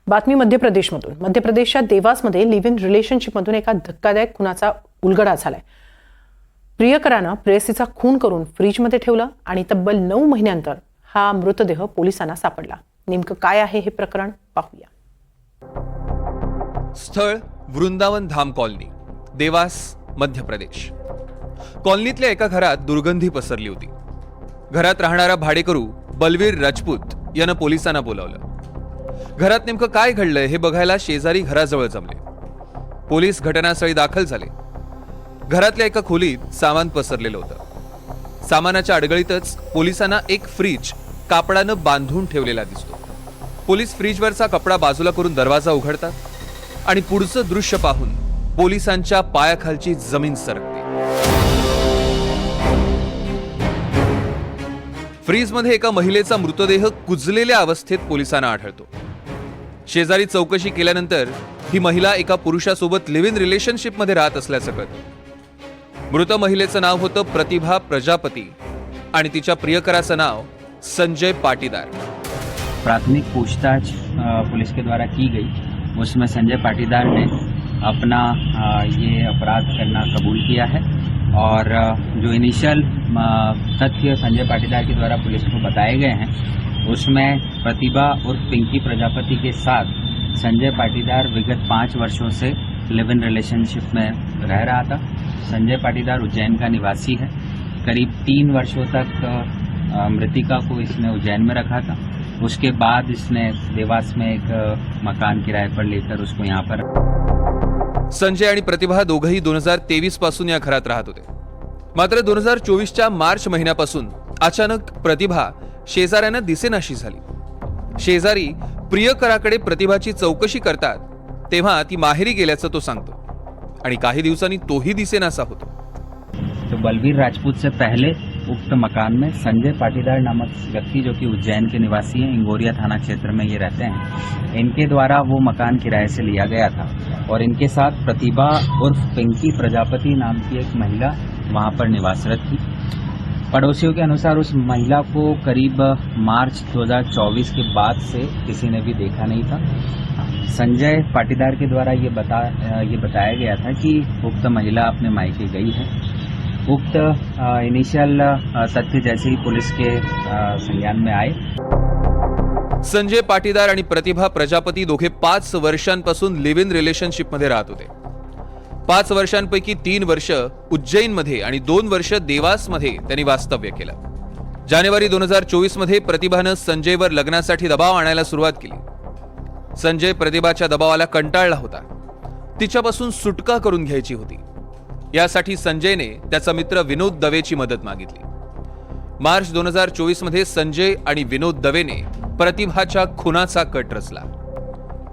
बातमी मध्य प्रदेशमधून। मध्य प्रदेशच्या देवासमध्ये लिव्ह इन रिलेशनशिपमधून एका धक्कादायक खुनाचा उलगडा झालाय। प्रियकरानं प्रेयसीचा खून करून फ्रीजमध्ये ठेवलं आणि तब्बल 9 महिन्यांतर हा मृतदेह पोलिसांना सापडला। नेमकं काय आहे हे प्रकरण पाहूया। स्थळ वृंदावन धाम कॉलनी, देवास, मध्य प्रदेश। कॉलनीतल्या एका घरात दुर्गंधी पसरली होती। घरात राहणारा भाडेकरू बलवीर राजपूत यानं पोलिसांना बोलावलं। घरात नेमकं काय घडलंय हे बघायला शेजारी घराजवळ जमले। पोलीस घटनास्थळी दाखल झाले। घरातल्या एका खोलीत सामान पसरलेलं होतं। सामानाच्या अडगळीतच पोलिसांना एक फ्रीज कापडानं बांधून ठेवलेला दिसतो। पोलीस फ्रीजवरचा कपडा बाजूला करून दरवाजा उघडतात आणि पुढचं दृश्य पाहून पोलिसांच्या पायाखालची जमीन सरकते। फ्रीजमध्ये एका महिलेचा मृतदेह कुजलेल्या अवस्थेत पोलिसांना आढळतो। शेजारी चौकशी केल्यानंतर ही महिला एका पुरुषासोबत लिव्ह इन रिलेशनशिपमध्ये राहत असल्याचं कळतं। मृत महिलेचं नाव होतं प्रतिभा प्रजापती आणि तिच्या प्रियकराचं नाव संजय पाटीदार। प्राथमिक पूछताछ पुलिस के द्वारा की गई, उसमें संजय पाटीदार ने अपना ये अपराध करना कबूल किया है और जो इनिशियल तथ्य संजय पाटीदार के द्वारा पुलिस को बताए गए हैं उसमें प्रतिभा उर्फ पिंकी प्रजापति के साथ संजय पाटीदार विगत 5 वर्षों से लिव इन रिलेशनशिप में रह रहा था। संजय पाटीदार उज्जैन का निवासी है। करीब 3 वर्षों तक मृतिका को इसने उज्जैन में रखा था। उसके बाद इसने देवास में एक मकान किराए पर लेकर उसको यहाँ पर। संजय आणि प्रतिभा दोघंही 2023 पासून या घरात राहत होते। मात्र 2024च्या मार्च महिन्यापासून अचानक प्रतिभा शेजाऱ्यांना दिसेनाशी झाली। शेजारी प्रियकराकडे प्रतिभाची चौकशी करतात तेव्हा ती माहेरी गेल्याचं तो सांगतो आणि काही दिवसांनी तोही दिसेनासा होतो। तो बलवीर राजपूत से पहले उक्त मकान में संजय पाटीदार नामक व्यक्ति जो कि उज्जैन के निवासी हैं, इंगोरिया थाना क्षेत्र में ये रहते हैं, इनके द्वारा वो मकान किराए से लिया गया था और इनके साथ प्रतिभा उर्फ पिंकी प्रजापति नाम की एक महिला वहाँ पर निवासरत थी। पड़ोसियों के अनुसार उस महिला को करीब मार्च 2024 के बाद से किसी ने भी देखा नहीं था। संजय पाटीदार के द्वारा ये बताया गया था कि उक्त महिला अपने मायके गई है। उक्त इनिशियल तथ्य जैसे ही पुलिस के संज्ञान में आए, संजय पाटीदार आणि प्रतिभा प्रजापती दोघे 5 वर्षांपासून लिव्ह इन रिलेशनशिप मध्ये राहत होते। 5 वर्षांपैकी 3 वर्ष उज्जैनमध्ये आणि 2 वर्ष देवासमध्ये त्यांनी वास्तव्य केलं। जानेवारी 2024 मध्ये प्रतिभानं संजयवर लग्नासाठी दबाव आणायला सुरुवात केली। संजय प्रतिभाच्या दबावाला कंटाळला होता। तिच्यापासून सुटका करून घ्यायची होती। यासाठी संजयने त्याचा मित्र विनोद दवेची मदत मागितली। मार्च 2024 मध्ये संजय आणि विनोद दवेने प्रतिभाच्या खुनाचा कट रचला।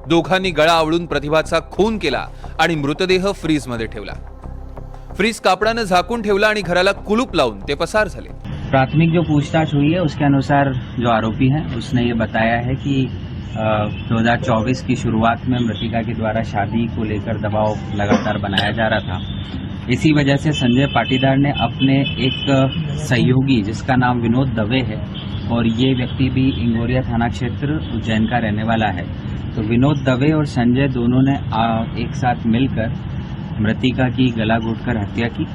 दोघांनी गळा आवळून प्रतिभाचा खून केला आणि मृतदेह फ्रीजमध्ये ठेवला। फ्रीज कापडानं झाकून ठेवला आणि घराला कुलूप लावून ते पसार झाले। प्राथमिक जो पूछताछ हुई है उसके अनुसार जो आरोपी है उसने ये बताया है कि 2024 की शुरुआत में मृतिका के द्वारा शादी को लेकर दबाव लगातार बनाया जा रहा था। इसी वजह से संजय पाटीदार ने अपने एक सहयोगी जिसका नाम विनोद दवे है और ये व्यक्ति भी इंगोरिया थाना क्षेत्र उज्जैन का रहने वाला है, तो विनोद दवे और संजय दोनों ने एक साथ मिलकर मृतिका की गला घोटकर हत्या की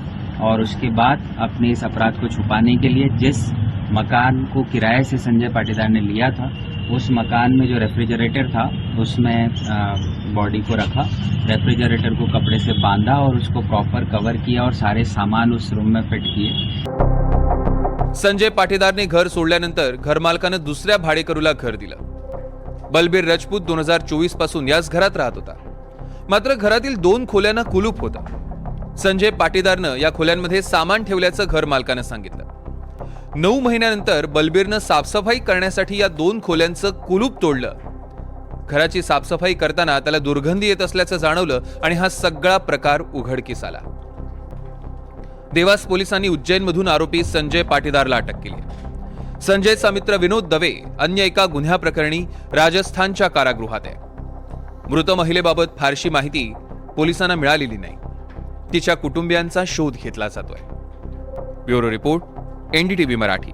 और उसके बाद अपने इस अपराध को छुपाने के लिए जिस मकान को किराए से संजय पाटीदार ने लिया था उस मकान में जो रेफ्रिजरेटर था उसमें बॉडी को रखा, रेफ्रिजरेटर को कपड़े से बांधा और उसको प्रॉपर कवर किया और सारे सामान उस रूम में फिट किए। संजय पाटीदारने घर सोडल्यानंतर घरमालकानं दुसऱ्या भाडेकरूला घर दिलं। बलबीर राजपूत 2024 पासून याच घरात राहत होता। मात्र घरातील 2 खोल्यांना कुलूप होता। संजय पाटीदारनं या खोल्यांमध्ये सामान ठेवल्याचं घर मालकानं सांगितलं। 9 महिन्यानंतर बलबीरनं साफसफाई करण्यासाठी या 2 खोल्यांचं कुलूप तोडलं। घराची साफसफाई करताना त्याला दुर्गंधी येत असल्याचं जाणवलं आणि हा सगळा प्रकार उघडकीस आला। देवास पोलिसांनी उज्जैनमधून आरोपी संजय पाटीदारला अटक केली। संजयचा मित्र विनोद दवे अन्य एका गुन्ह्याप्रकरणी राजस्थानच्या कारागृहात आहे। मृत महिलेबाबत फारशी माहिती पोलिसांना मिळालेली नाही। तिच्या कुटुंबियांचा शोध घेतला जातोय। Bureau report, NDTV Marathi.